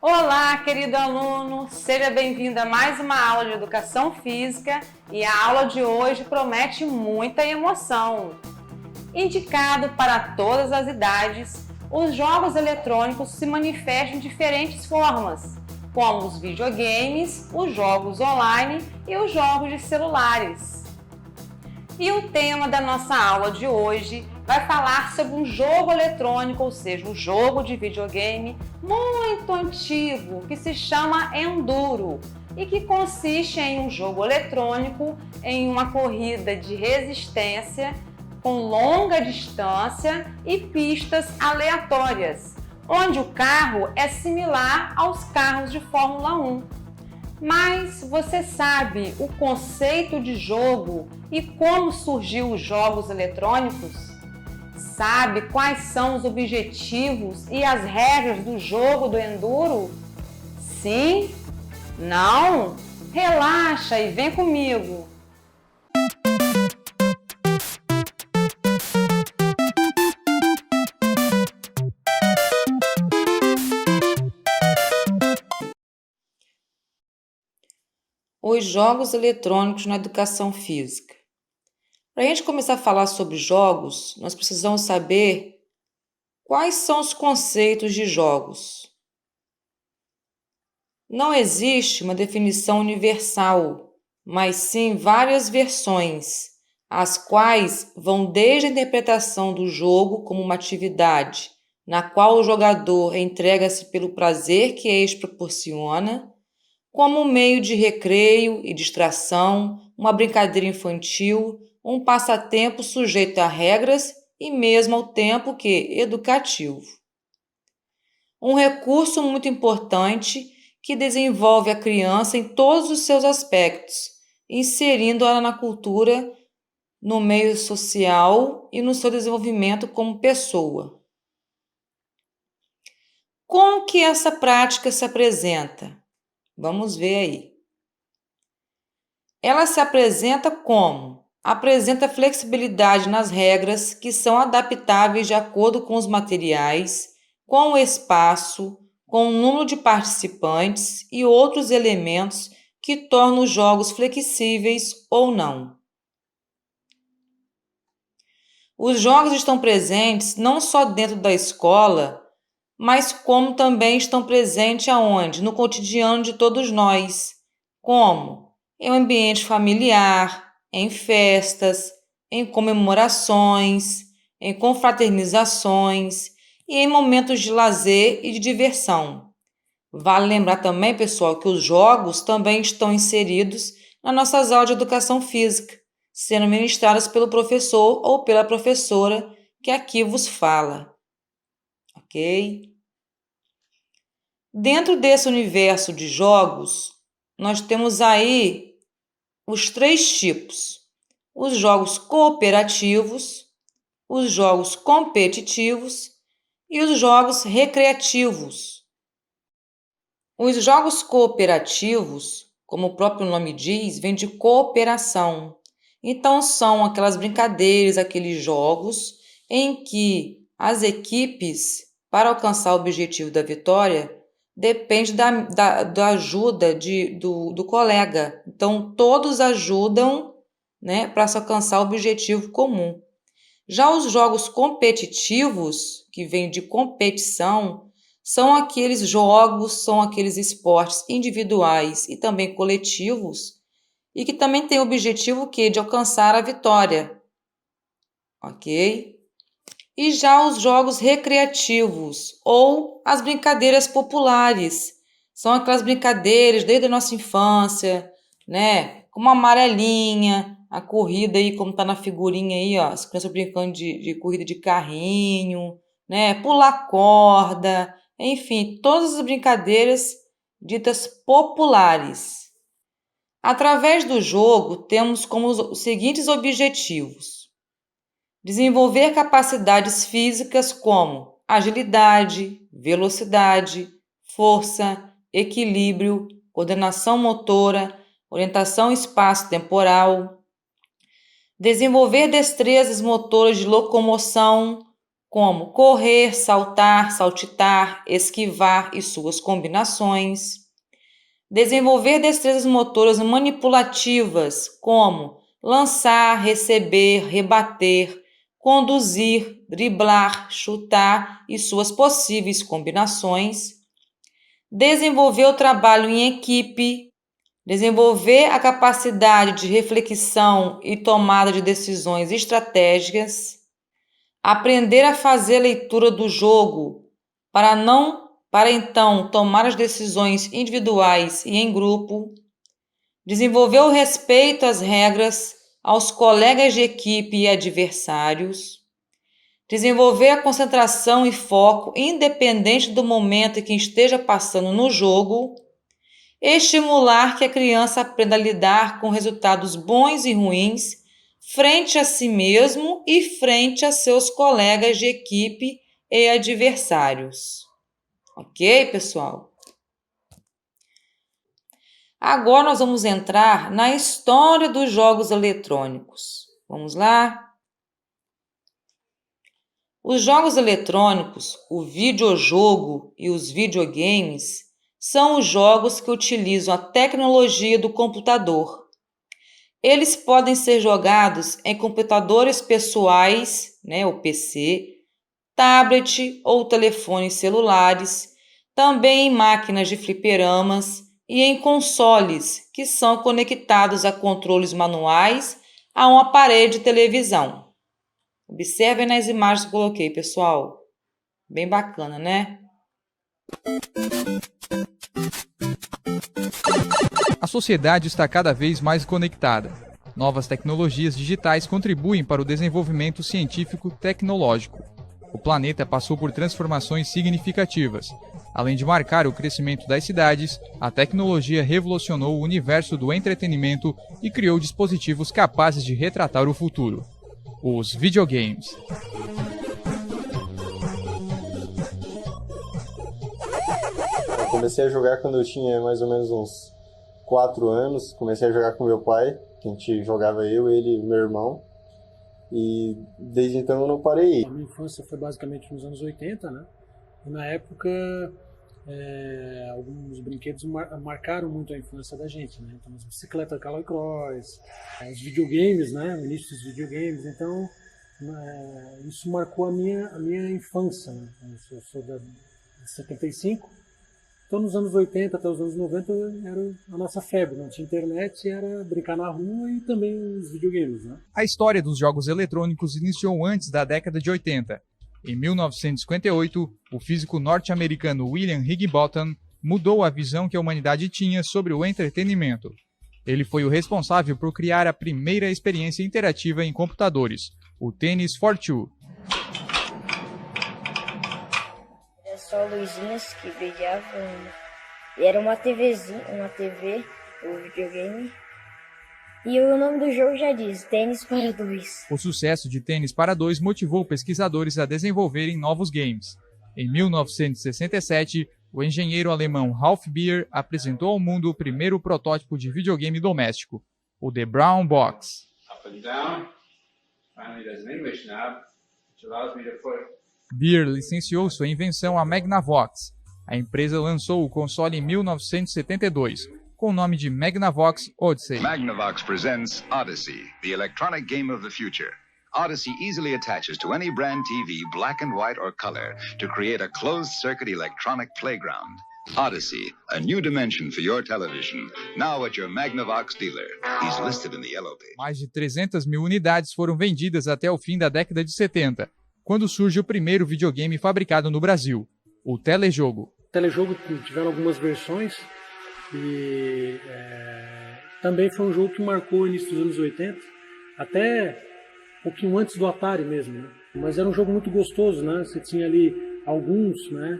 Olá, querido aluno! Seja bem-vindo a mais uma aula de Educação Física e a aula de hoje promete muita emoção. Indicado para todas as idades, os jogos eletrônicos se manifestam de diferentes formas, como os videogames, os jogos online e os jogos de celulares. E o tema da nossa aula de hoje vai falar sobre um jogo eletrônico, ou seja, um jogo de videogame muito antigo que se chama Enduro e que consiste em um jogo eletrônico em uma corrida de resistência com longa distância e pistas aleatórias, onde o carro é similar aos carros de Fórmula 1. Mas você sabe o conceito de jogo e como surgiu os jogos eletrônicos? Sabe quais são os objetivos e as regras do jogo do Enduro? Sim? Não? Relaxa e vem comigo! Os jogos eletrônicos na educação física. Para a gente começar a falar sobre jogos, nós precisamos saber quais são os conceitos de jogos. Não existe uma definição universal, mas sim várias versões, as quais vão desde a interpretação do jogo como uma atividade, na qual o jogador entrega-se pelo prazer que este proporciona, como um meio de recreio e distração, uma brincadeira infantil, um passatempo sujeito a regras e mesmo ao tempo que educativo. Um recurso muito importante que desenvolve a criança em todos os seus aspectos, inserindo-a na cultura, no meio social e no seu desenvolvimento como pessoa. Como que essa prática se apresenta? Vamos ver aí. Ela se apresenta como? Apresenta flexibilidade nas regras que são adaptáveis de acordo com os materiais, com o espaço, com o número de participantes e outros elementos que tornam os jogos flexíveis ou não. Os jogos estão presentes não só dentro da escola, mas como também estão presentes aonde? No cotidiano de todos nós. Como? Em um ambiente familiar, em festas, em comemorações, em confraternizações e em momentos de lazer e de diversão. Vale lembrar também, pessoal, que os jogos também estão inseridos nas nossas aulas de educação física, sendo ministradas pelo professor ou pela professora que aqui vos fala. Ok? Dentro desse universo de jogos, nós temos aí os três tipos: os jogos cooperativos, os jogos competitivos e os jogos recreativos. Os jogos cooperativos, como o próprio nome diz, vem de cooperação. Então, são aquelas brincadeiras, aqueles jogos em que as equipes, para alcançar o objetivo da vitória, depende da ajuda do colega. Então, todos ajudam, né, para se alcançar o objetivo comum. Já os jogos competitivos, que vêm de competição, são aqueles jogos, são aqueles esportes individuais e também coletivos, e que também têm o objetivo de alcançar a vitória. Ok? E já os jogos recreativos ou as brincadeiras populares. São aquelas brincadeiras desde a nossa infância, né? Como a amarelinha, a corrida aí, como tá na figurinha aí, ó, as crianças brincando de corrida de carrinho, né? Pular corda, enfim, todas as brincadeiras ditas populares. Através do jogo, temos como os seguintes objetivos: desenvolver capacidades físicas como agilidade, velocidade, força, equilíbrio, coordenação motora, orientação espaço-temporal. Desenvolver destrezas motoras de locomoção, como correr, saltar, saltitar, esquivar e suas combinações. Desenvolver destrezas motoras manipulativas, como lançar, receber, rebater, conduzir, driblar, chutar e suas possíveis combinações. Desenvolver o trabalho em equipe, desenvolver a capacidade de reflexão e tomada de decisões estratégicas, aprender a fazer a leitura do jogo para então tomar as decisões individuais e em grupo, desenvolver o respeito às regras, aos colegas de equipe e adversários, desenvolver a concentração e foco independente do momento em que esteja passando no jogo, estimular que a criança aprenda a lidar com resultados bons e ruins frente a si mesmo e frente a seus colegas de equipe e adversários. Ok, pessoal? Agora nós vamos entrar na história dos jogos eletrônicos. Vamos lá? Os jogos eletrônicos, o videojogo e os videogames são os jogos que utilizam a tecnologia do computador. Eles podem ser jogados em computadores pessoais, o PC, tablet ou telefones celulares, também em máquinas de fliperamas e em consoles que são conectados a controles manuais a um aparelho de televisão. Observem nas imagens que eu coloquei, pessoal. Bem bacana, né? A sociedade está cada vez mais conectada. Novas tecnologias digitais contribuem para o desenvolvimento científico-tecnológico. O planeta passou por transformações significativas. Além de marcar o crescimento das cidades, a tecnologia revolucionou o universo do entretenimento e criou dispositivos capazes de retratar o futuro. Os videogames. Eu comecei a jogar quando eu tinha mais ou menos uns 4 anos. Comecei a jogar com meu pai, que a gente jogava eu, ele e meu irmão. E desde então eu não parei. A minha infância foi basicamente nos anos 80, né? E na época, alguns brinquedos marcaram muito a infância da gente, né? Então, as bicicletas Caloi-Cross, os videogames, né? O início dos videogames. Então, isso marcou a minha infância, né? Eu sou de 75. Então, nos anos 80 até os anos 90 era a nossa febre. Não tinha internet, era brincar na rua e também os videogames, né? A história dos jogos eletrônicos iniciou antes da década de 80. Em 1958, o físico norte-americano William Higginbotham mudou a visão que a humanidade tinha sobre o entretenimento. Ele foi o responsável por criar a primeira experiência interativa em computadores, o Tennis for Two. Era só luzinhas que brilhavam. E era uma TV, o videogame. E o nome do jogo já diz, Tênis para Dois. O sucesso de Tênis para Dois motivou pesquisadores a desenvolverem novos games. Em 1967, o engenheiro alemão Ralph Beer apresentou ao mundo o primeiro protótipo de videogame doméstico, o The Brown Box. Beer licenciou sua invenção à Magnavox. A empresa lançou o console em 1972, com o nome de Magnavox Odyssey. Magnavox presents Odyssey, the electronic game of the future. Odyssey easily attaches to any brand TV, black and white or color, to create a closed-circuit electronic playground. Odyssey, a new dimension for your television, now at your Magnavox dealer. He's listed in the yellow page. Mais de 300 mil unidades foram vendidas até o fim da década de 70, quando surge o primeiro videogame fabricado no Brasil, o telejogo. O telejogo tiveram algumas versões e também foi um jogo que marcou o início dos anos 80, até um pouquinho antes do Atari mesmo, né? Mas era um jogo muito gostoso, né? Você tinha ali alguns, né,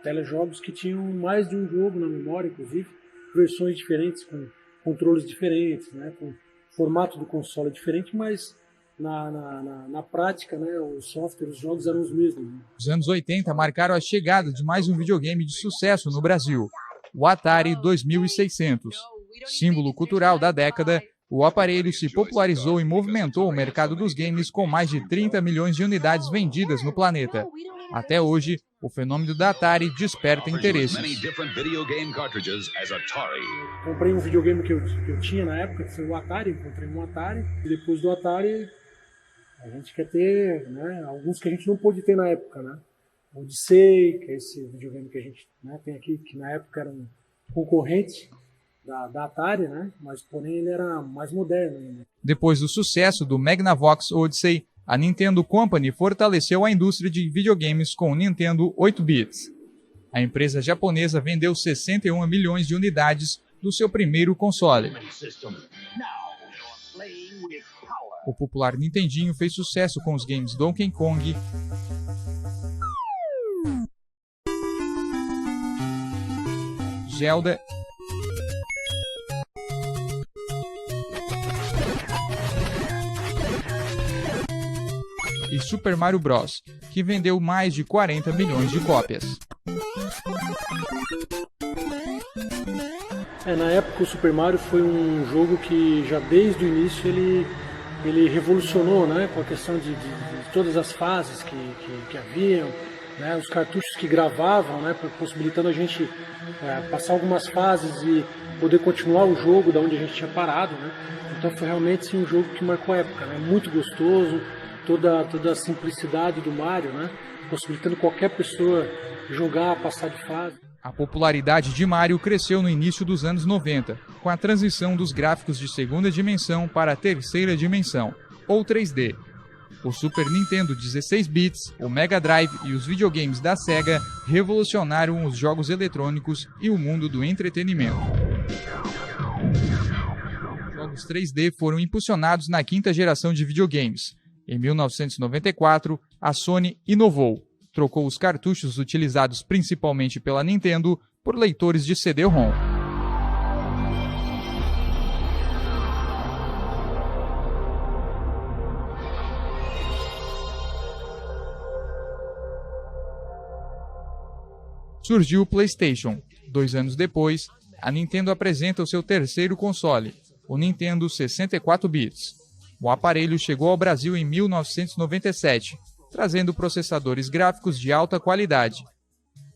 telejogos que tinham mais de um jogo na memória, inclusive, versões diferentes, com controles diferentes, né, com formato do console diferente, mas na prática, né, o software, os jogos eram os mesmos. Né? Os anos 80 marcaram a chegada de mais um videogame de sucesso no Brasil, o Atari 2600. Símbolo cultural da década, O aparelho se popularizou e movimentou o mercado dos games com mais de 30 milhões de unidades vendidas no planeta. Até hoje, o fenômeno da Atari desperta interesses. Comprei um videogame que eu tinha na época, que foi o Atari, encontrei um Atari, e depois do Atari a gente quer ter, né, alguns que a gente não pôde ter na época, né? Odyssey, que é esse videogame que a gente, né, tem aqui, que na época era um concorrente da Atari, né? Mas porém ele era mais moderno ainda. Depois do sucesso do Magnavox Odyssey, a Nintendo Company fortaleceu a indústria de videogames com o Nintendo 8-bits. A empresa japonesa vendeu 61 milhões de unidades do seu primeiro console. O popular Nintendinho fez sucesso com os games Donkey Kong, Zelda e Super Mario Bros., que vendeu mais de 40 milhões de cópias. Na época o Super Mario foi um jogo que já desde o início ele revolucionou, né, com a questão de todas as fases que haviam, né, os cartuchos que gravavam, né, possibilitando a gente passar algumas fases e poder continuar o jogo da onde a gente tinha parado, né. Então foi realmente sim, um jogo que marcou a época, né, muito gostoso, toda a simplicidade do Mario, né, possibilitando qualquer pessoa jogar, passar de fase. A popularidade de Mario cresceu no início dos anos 90, com a transição dos gráficos de segunda dimensão para a terceira dimensão, ou 3D. O Super Nintendo 16 bits, o Mega Drive e os videogames da Sega revolucionaram os jogos eletrônicos e o mundo do entretenimento. Os jogos 3D foram impulsionados na quinta geração de videogames. Em 1994, a Sony inovou. Trocou os cartuchos utilizados principalmente pela Nintendo por leitores de CD-ROM. Surgiu o PlayStation. 2 anos depois, a Nintendo apresenta o seu terceiro console, o Nintendo 64 bits. O aparelho chegou ao Brasil em 1997, trazendo processadores gráficos de alta qualidade.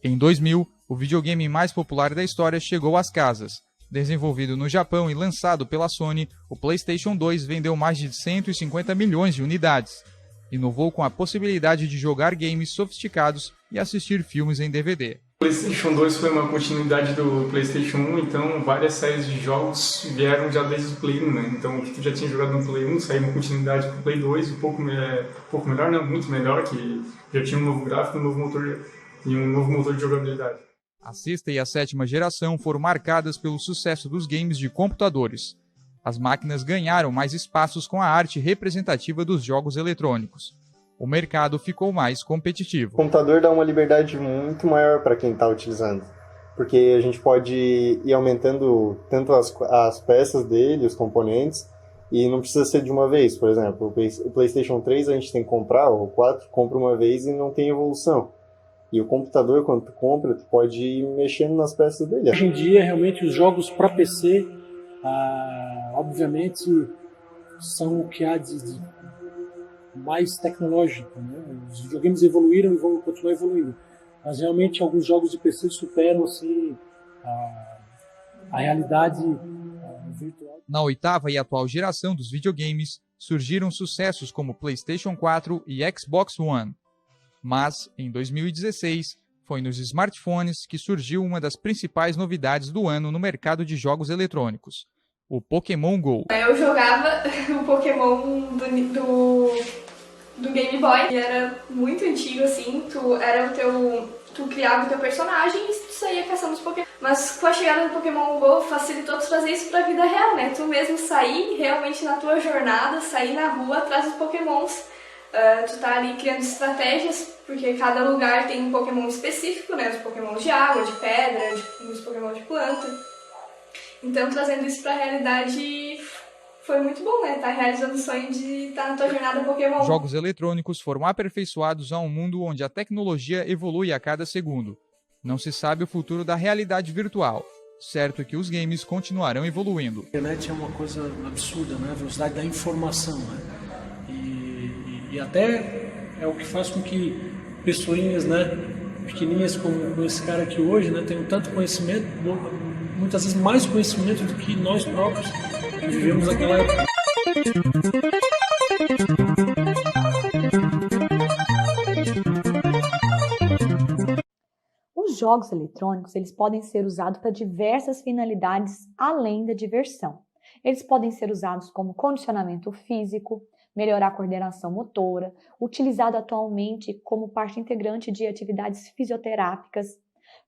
Em 2000, o videogame mais popular da história chegou às casas. Desenvolvido no Japão e lançado pela Sony, o PlayStation 2 vendeu mais de 150 milhões de unidades. Inovou com a possibilidade de jogar games sofisticados e assistir filmes em DVD. O PlayStation 2 foi uma continuidade do PlayStation 1, então várias séries de jogos vieram já desde o Play 1, né? Então o que tu já tinha jogado no Play 1, saiu uma continuidade pro Play 2, um pouco melhor, não, muito melhor, que já tinha um novo gráfico, um novo motor e um novo motor de jogabilidade. A sexta e a sétima geração foram marcadas pelo sucesso dos games de computadores. As máquinas ganharam mais espaços com a arte representativa dos jogos eletrônicos. O mercado ficou mais competitivo. O computador dá uma liberdade muito maior para quem está utilizando, porque a gente pode ir aumentando tanto as peças dele, os componentes, e não precisa ser de uma vez. Por exemplo, o PlayStation 3 a gente tem que comprar, ou o 4 compra uma vez e não tem evolução. E o computador, quando tu compra, tu pode ir mexendo nas peças dele. Hoje em dia, realmente, os jogos para PC, obviamente, são o que há de mais tecnológico, né? Os videogames evoluíram e vão continuar evoluindo, mas realmente alguns jogos de PC superam assim, a realidade virtual. Na oitava e atual geração dos videogames, surgiram sucessos como PlayStation 4 e Xbox One. Mas, em 2016, foi nos smartphones que surgiu uma das principais novidades do ano no mercado de jogos eletrônicos, o Pokémon GO. Eu jogava o Pokémon do Game Boy, e era muito antigo, assim, tu criava o teu personagem e tu saía caçando os Pokémon. Mas com a chegada do Pokémon GO facilitou tu fazer isso pra vida real, né? Tu mesmo sair realmente na tua jornada, sair na rua atrás dos Pokémons. Tu tá ali criando estratégias, porque cada lugar tem um Pokémon específico, né? Os Pokémon de água, de pedra, os Pokémon de planta. Então, trazendo isso pra realidade, foi muito bom, né? Tá realizando o sonho de estar na tua jornada Pokémon. Jogos eletrônicos foram aperfeiçoados a um mundo onde a tecnologia evolui a cada segundo. Não se sabe o futuro da realidade virtual, Certo é que os games continuarão evoluindo. A internet é uma coisa absurda, né? A velocidade da informação, né? E até é o que faz com que pessoinhas, né, pequenininhas como esse cara aqui hoje, né, tenham tanto conhecimento, muitas vezes mais conhecimento do que nós próprios que vivemos naquela época. Os jogos eletrônicos, eles podem ser usados para diversas finalidades além da diversão. Eles podem ser usados como condicionamento físico, melhorar a coordenação motora, utilizado atualmente como parte integrante de atividades fisioterápicas.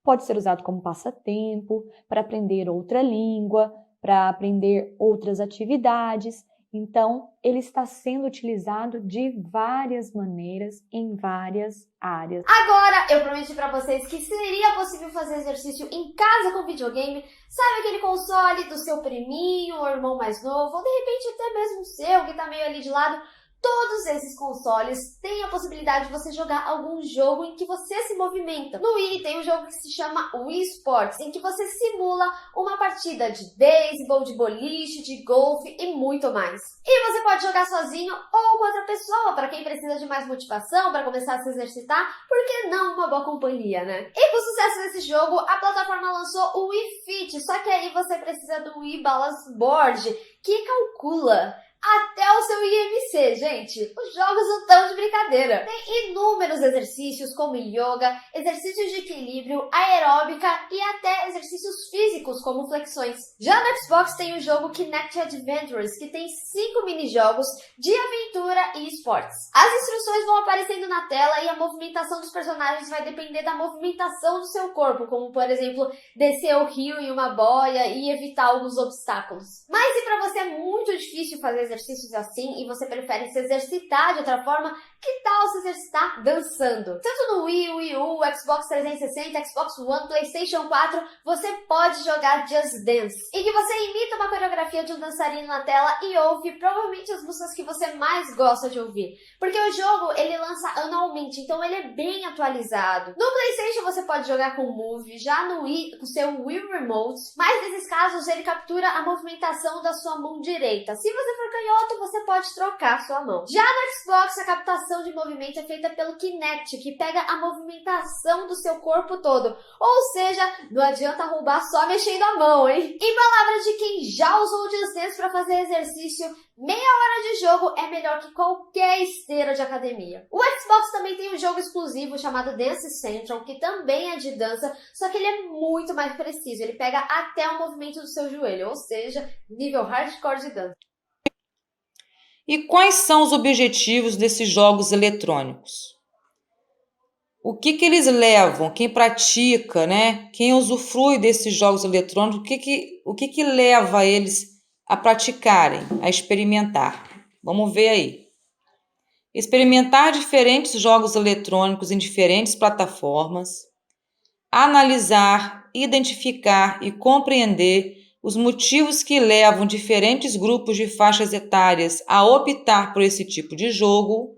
Pode ser usado como passatempo, para aprender outra língua, para aprender outras atividades. Então, ele está sendo utilizado de várias maneiras, em várias áreas. Agora, eu prometi pra vocês que seria possível fazer exercício em casa com videogame. Sabe aquele console do seu priminho ou irmão mais novo, ou de repente até mesmo o seu, que tá meio ali de lado? Todos esses consoles têm a possibilidade de você jogar algum jogo em que você se movimenta. No Wii tem um jogo que se chama Wii Sports, em que você simula uma partida de beisebol, de boliche, de golfe e muito mais. E você pode jogar sozinho ou com outra pessoa, para quem precisa de mais motivação, para começar a se exercitar, por que não uma boa companhia, né? E com o sucesso desse jogo, a plataforma lançou o Wii Fit, só que aí você precisa do Wii Balance Board, que calcula até o seu IMC, gente. Os jogos não estão de brincadeira. Tem inúmeros exercícios como yoga, exercícios de equilíbrio, aeróbica e até exercícios físicos como flexões. Já no Xbox tem o jogo Kinect Adventures, que tem 5 minijogos de aventura e esportes. As instruções vão aparecendo na tela e a movimentação dos personagens vai depender da movimentação do seu corpo, como por exemplo, descer o rio em uma boia e evitar alguns obstáculos. Mas se pra você é muito difícil fazer exercícios assim e você prefere se exercitar de outra forma, que tal se exercitar dançando? Tanto no Wii, Wii U, Xbox 360, Xbox One, PlayStation 4, você pode jogar Just Dance, em que você imita uma coreografia de um dançarino na tela e ouve provavelmente as músicas que você mais gosta de ouvir. Porque o jogo, ele lança anualmente, então ele é bem atualizado. No PlayStation você pode jogar com o Move, já no Wii, com seu Wii Remote, mas nesses casos ele captura a movimentação da sua mão direita. Se você for canhoto, você pode trocar sua mão. Já no Xbox, a captação de movimento é feita pelo Kinect, que pega a movimentação do seu corpo todo. Ou seja, não adianta roubar só mexendo a mão, hein? Em palavras de quem já usou o Just Dance para fazer exercício, meia hora de jogo é melhor que qualquer esteira de academia. O Xbox também tem um jogo exclusivo chamado Dance Central, que também é de dança, só que ele é muito mais preciso. Ele pega até o movimento do seu joelho, ou seja, nível hardcore de dança. E quais são os objetivos desses jogos eletrônicos? O que eles levam? Quem pratica, né? Quem usufrui desses jogos eletrônicos? O que leva eles a praticarem, a experimentar? Vamos ver aí. Experimentar diferentes jogos eletrônicos em diferentes plataformas, analisar, identificar e compreender os motivos que levam diferentes grupos de faixas etárias a optar por esse tipo de jogo,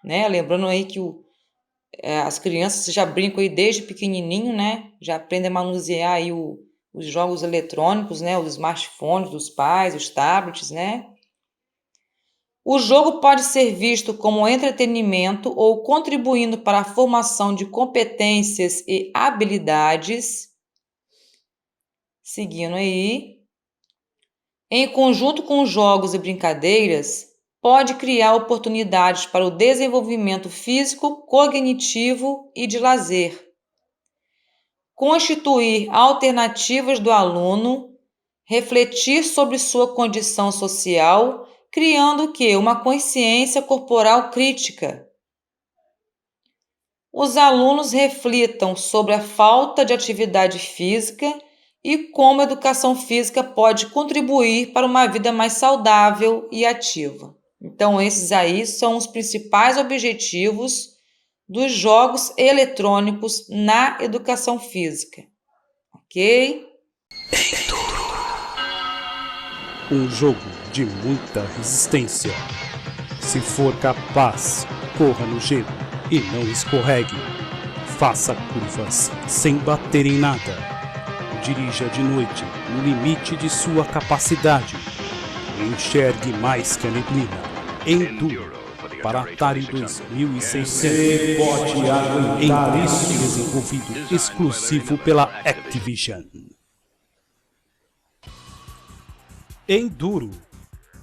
né? Lembrando aí que as crianças já brincam aí desde pequenininho, né? Já aprendem a manusear aí os jogos eletrônicos, né? Os smartphones dos pais, os tablets, né? O jogo pode ser visto como entretenimento ou contribuindo para a formação de competências e habilidades. Seguindo aí, em conjunto com jogos e brincadeiras, pode criar oportunidades para o desenvolvimento físico, cognitivo e de lazer. Constituir alternativas do aluno, refletir sobre sua condição social, criando o quê? Uma consciência corporal crítica. Os alunos reflitam sobre a falta de atividade física e como a educação física pode contribuir para uma vida mais saudável e ativa. Então, esses aí são os principais objetivos dos jogos eletrônicos na educação física. Ok? Um jogo de muita resistência. Se for capaz, corra no gelo e não escorregue. Faça curvas sem bater em nada. dirija de noite no limite de sua capacidade. Enxergue mais que a neblina. Enduro para Atari 2600. Pode aguentar isso. Desenvolvido exclusivo pela Activision. Enduro,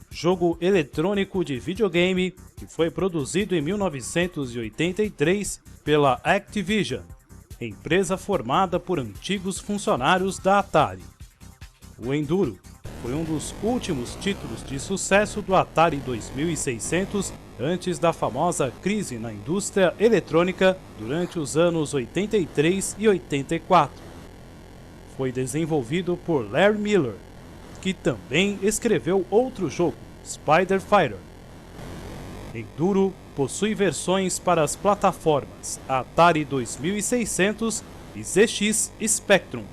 jogo eletrônico de videogame que foi produzido em 1983 pela Activision, empresa formada por antigos funcionários da Atari. O Enduro foi um dos últimos títulos de sucesso do Atari 2600 antes da famosa crise na indústria eletrônica durante os anos 83 e 84. Foi desenvolvido por Larry Miller, que também escreveu outro jogo, Spider Fighter. Enduro possui versões para as plataformas Atari 2600 e ZX Spectrum.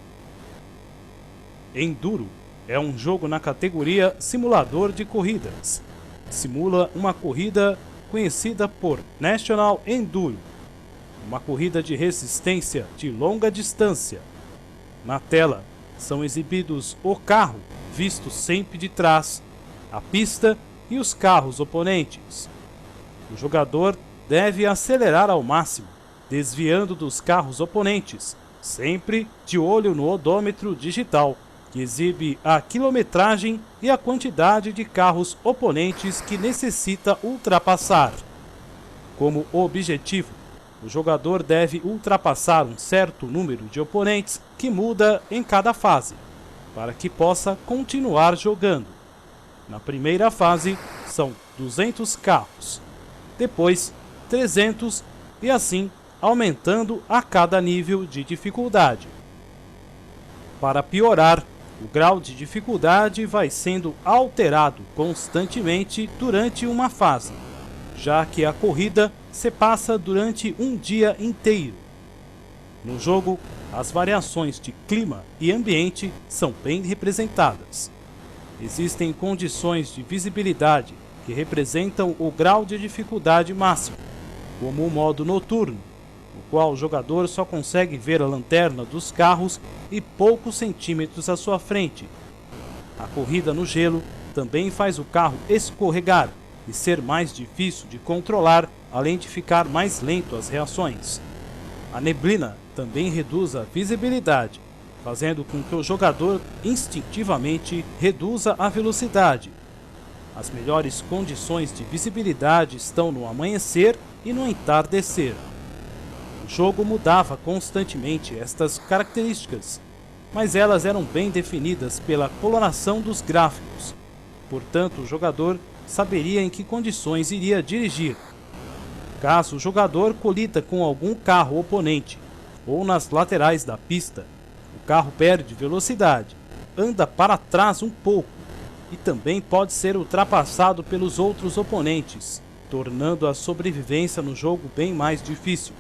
Enduro é um jogo na categoria simulador de corridas. Simula uma corrida conhecida por National Enduro, uma corrida de resistência de longa distância. Na tela são exibidos o carro, visto sempre de trás, a pista e os carros oponentes. O jogador deve acelerar ao máximo, desviando dos carros oponentes, sempre de olho no odômetro digital, que exibe a quilometragem e a quantidade de carros oponentes que necessita ultrapassar. Como objetivo, o jogador deve ultrapassar um certo número de oponentes que muda em cada fase, para que possa continuar jogando. Na primeira fase, são 200 carros, depois 300 e assim aumentando a cada nível de dificuldade. Para piorar, o grau de dificuldade vai sendo alterado constantemente durante uma fase, já que a corrida se passa durante um dia inteiro. No jogo, as variações de clima e ambiente são bem representadas. Existem condições de visibilidade que representam o grau de dificuldade máximo, como o modo noturno, no qual o jogador só consegue ver a lanterna dos carros e poucos centímetros à sua frente. A corrida no gelo também faz o carro escorregar e ser mais difícil de controlar, além de ficar mais lento as reações. A neblina também reduz a visibilidade, fazendo com que o jogador instintivamente reduza a velocidade. As melhores condições de visibilidade estão no amanhecer e no entardecer. O jogo mudava constantemente estas características, mas elas eram bem definidas pela coloração dos gráficos. Portanto, o jogador saberia em que condições iria dirigir. Caso o jogador colida com algum carro oponente ou nas laterais da pista, o carro perde velocidade, anda para trás um pouco e também pode ser ultrapassado pelos outros oponentes, tornando a sobrevivência no jogo bem mais difícil.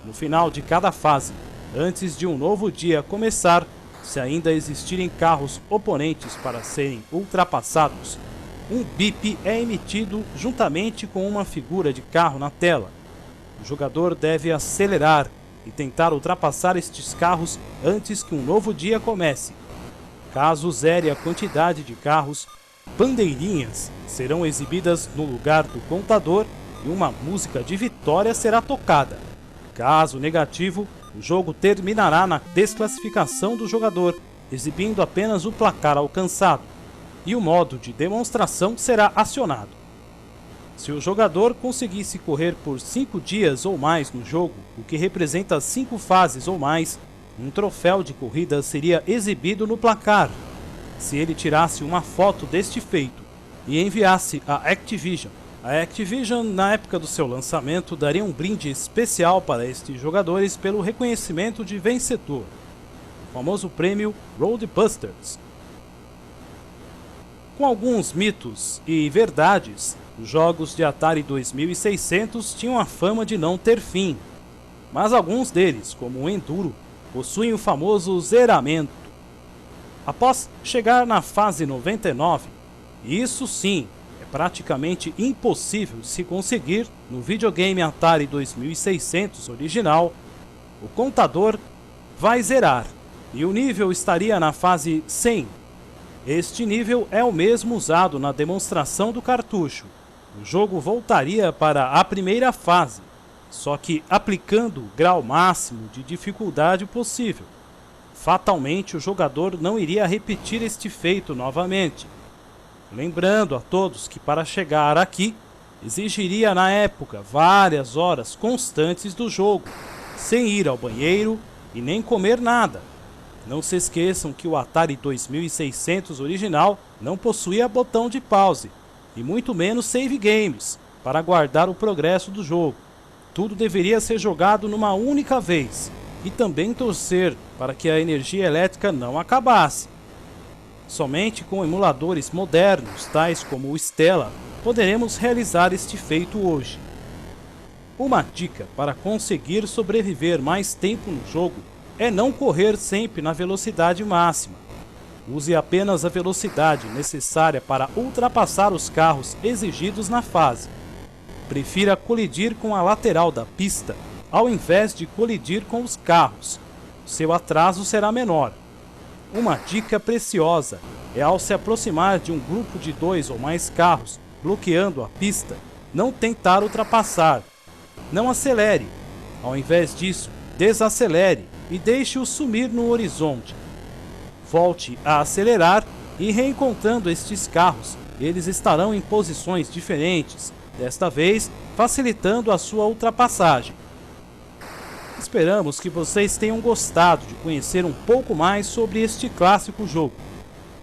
No final de cada fase, antes de um novo dia começar, se ainda existirem carros oponentes para serem ultrapassados, um bip é emitido juntamente com uma figura de carro na tela. O jogador deve acelerar e tentar ultrapassar estes carros antes que um novo dia comece. Caso zere a quantidade de carros, bandeirinhas serão exibidas no lugar do contador e uma música de vitória será tocada. Caso negativo, o jogo terminará na desclassificação do jogador, exibindo apenas o placar alcançado, e o modo de demonstração será acionado. Se o jogador conseguisse correr por 5 dias ou mais no jogo, o que representa 5 fases ou mais, um troféu de corrida seria exibido no placar. Se ele tirasse uma foto deste feito e enviasse à Activision, a Activision, na época do seu lançamento, daria um brinde especial para estes jogadores pelo reconhecimento de vencedor, o famoso prêmio Roadbusters. Com alguns mitos e verdades, os jogos de Atari 2600 tinham a fama de não ter fim, mas alguns deles, como o Enduro, possuem o famoso zeramento. Após chegar na fase 99, e isso sim é praticamente impossível de se conseguir no videogame Atari 2600 original, o contador vai zerar e o nível estaria na fase 100. Este nível é o mesmo usado na demonstração do cartucho. O jogo voltaria para a primeira fase, só que aplicando o grau máximo de dificuldade possível. Fatalmente, o jogador não iria repetir este feito novamente. Lembrando a todos que para chegar aqui, exigiria na época várias horas constantes do jogo, sem ir ao banheiro e nem comer nada. Não se esqueçam que o Atari 2600 original não possuía botão de pause, e muito menos save games, para guardar o progresso do jogo. Tudo deveria ser jogado numa única vez, e também torcer para que a energia elétrica não acabasse. Somente com emuladores modernos, tais como o Stella, poderemos realizar este feito hoje. Uma dica para conseguir sobreviver mais tempo no jogo é não correr sempre na velocidade máxima. Use apenas a velocidade necessária para ultrapassar os carros exigidos na fase. Prefira colidir com a lateral da pista ao invés de colidir com os carros. Seu atraso será menor. Uma dica preciosa é, ao se aproximar de um grupo de 2 ou mais carros bloqueando a pista, não tentar ultrapassar. Não acelere. Ao invés disso, desacelere e deixe-o sumir no horizonte. Volte a acelerar e, reencontrando estes carros, eles estarão em posições diferentes, desta vez facilitando a sua ultrapassagem. Esperamos que vocês tenham gostado de conhecer um pouco mais sobre este clássico jogo.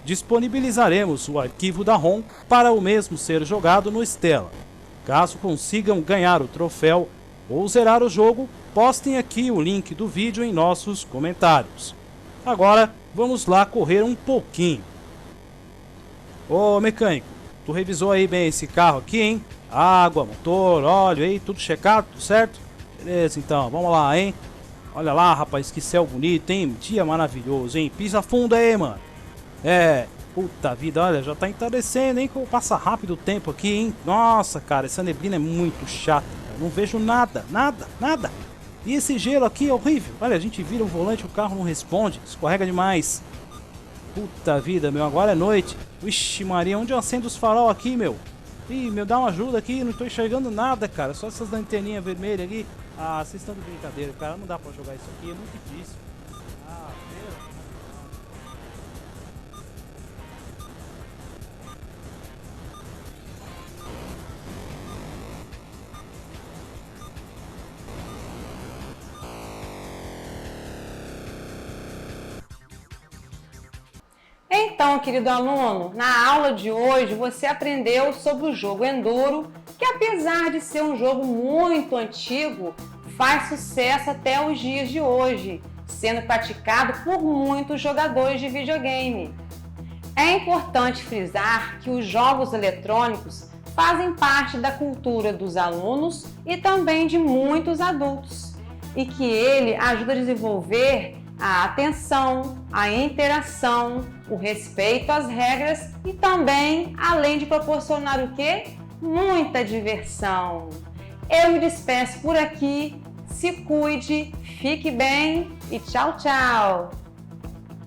Disponibilizaremos o arquivo da ROM para o mesmo ser jogado no Stella. Caso consigam ganhar o troféu ou zerar o jogo, postem aqui o link do vídeo em nossos comentários. Agora, vamos lá correr um pouquinho. Ô mecânico, tu revisou aí bem esse carro aqui, hein? Água, motor, óleo aí, tudo checado, tudo certo? Beleza, então, vamos lá, hein? Olha lá, rapaz, que céu bonito, hein? Dia maravilhoso, hein? Pisa fundo aí, mano. Puta vida, olha, já tá entardecendo, hein? Como passa rápido o tempo aqui, hein? Nossa, cara, essa neblina é muito chata, cara. Não vejo nada, nada. E esse gelo aqui é horrível. Olha, a gente vira o volante, o carro não responde, escorrega demais. Puta vida, meu, agora é noite. Vixe Maria, onde eu acendo os farol aqui, meu? Ih, meu, dá uma ajuda aqui, não tô enxergando nada, cara. Só essas lanterninhas vermelhas aqui. Ah, vocês estão de brincadeira, cara. Não dá pra jogar isso aqui, é muito difícil. Ah, meu. Então, querido aluno, na aula de hoje você aprendeu sobre o jogo Enduro, que apesar de ser um jogo muito antigo, faz sucesso até os dias de hoje, sendo praticado por muitos jogadores de videogame. É importante frisar que os jogos eletrônicos fazem parte da cultura dos alunos e também de muitos adultos, e que ele ajuda a desenvolver a atenção, a interação, o respeito às regras e também, além de proporcionar o quê? Muita diversão. Eu me despeço por aqui, se cuide, fique bem e tchau, tchau!